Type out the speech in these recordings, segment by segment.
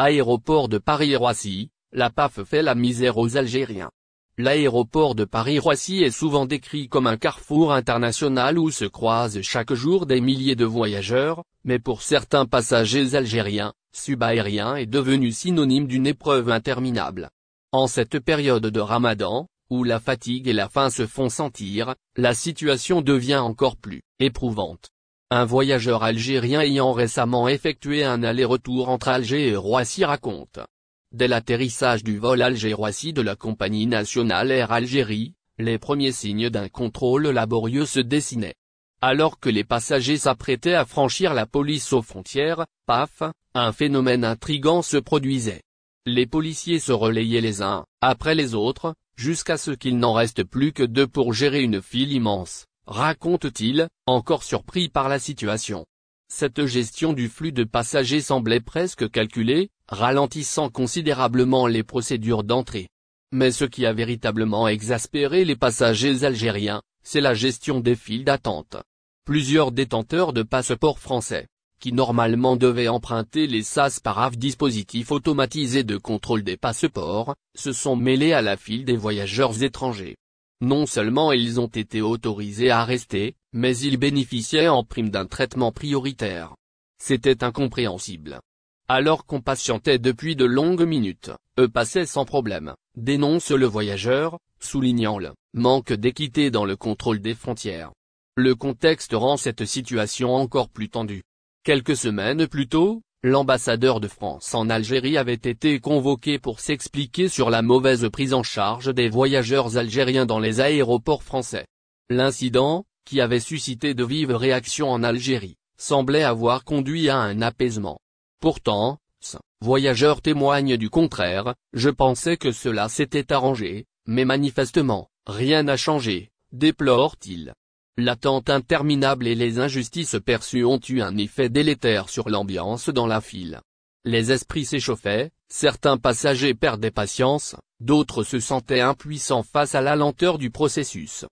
Aéroport de Paris-Roissy, la PAF fait la misère aux Algériens. L'aéroport de Paris-Roissy est souvent décrit comme un carrefour international où se croisent chaque jour des milliers de voyageurs, mais pour certains passagers algériens, subaérien est devenu synonyme d'une épreuve interminable. En cette période de Ramadan, où la fatigue et la faim se font sentir, la situation devient encore plus éprouvante. Un voyageur algérien ayant récemment effectué un aller-retour entre Alger et Roissy raconte. Dès l'atterrissage du vol Alger-Roissy de la compagnie nationale Air Algérie, les premiers signes d'un contrôle laborieux se dessinaient. Alors que les passagers s'apprêtaient à franchir la police aux frontières, paf, un phénomène intrigant se produisait. Les policiers se relayaient les uns après les autres, jusqu'à ce qu'il n'en reste plus que deux pour gérer une file immense, raconte-t-il, encore surpris par la situation. Cette gestion du flux de passagers semblait presque calculée, ralentissant considérablement les procédures d'entrée. Mais ce qui a véritablement exaspéré les passagers algériens, c'est la gestion des files d'attente. Plusieurs détenteurs de passeports français, qui normalement devaient emprunter les SASPARAV, dispositifs automatisés de contrôle des passeports, se sont mêlés à la file des voyageurs étrangers. Non seulement ils ont été autorisés à rester, mais ils bénéficiaient en prime d'un traitement prioritaire. C'était incompréhensible. Alors qu'on patientait depuis de longues minutes, eux passaient sans problème, dénonce le voyageur, soulignant le manque d'équité dans le contrôle des frontières. Le contexte rend cette situation encore plus tendue. Quelques semaines plus tôt, l'ambassadeur de France en Algérie avait été convoqué pour s'expliquer sur la mauvaise prise en charge des voyageurs algériens dans les aéroports français. L'incident, qui avait suscité de vives réactions en Algérie, semblait avoir conduit à un apaisement. Pourtant, ce voyageur témoigne du contraire. Je pensais que cela s'était arrangé, mais manifestement, rien n'a changé, déplore-t-il. L'attente interminable et les injustices perçues ont eu un effet délétère sur l'ambiance dans la file. Les esprits s'échauffaient, certains passagers perdaient patience, d'autres se sentaient impuissants face à la lenteur du processus.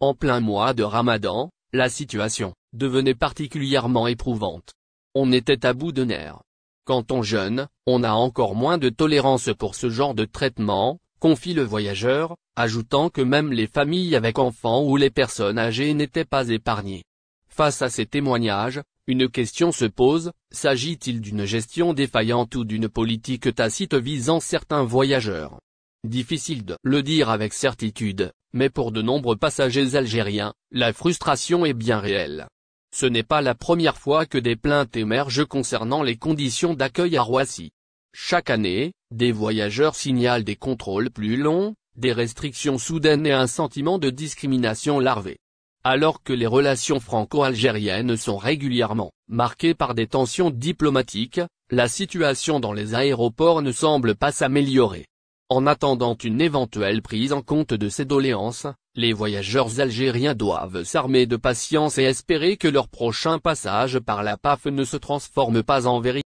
En plein mois de Ramadan, la situation devenait particulièrement éprouvante. On était à bout de nerfs. Quand on jeûne, on a encore moins de tolérance pour ce genre de traitement, confie le voyageur, ajoutant que même les familles avec enfants ou les personnes âgées n'étaient pas épargnées. Face à ces témoignages, une question se pose, s'agit-il d'une gestion défaillante ou d'une politique tacite visant certains voyageurs? Difficile de le dire avec certitude, mais pour de nombreux passagers algériens, la frustration est bien réelle. Ce n'est pas la première fois que des plaintes émergent concernant les conditions d'accueil à Roissy. Chaque année, des voyageurs signalent des contrôles plus longs, des restrictions soudaines et un sentiment de discrimination larvé. Alors que les relations franco-algériennes sont régulièrement marquées par des tensions diplomatiques, la situation dans les aéroports ne semble pas s'améliorer. En attendant une éventuelle prise en compte de ces doléances, les voyageurs algériens doivent s'armer de patience et espérer que leur prochain passage par la PAF ne se transforme pas en véritable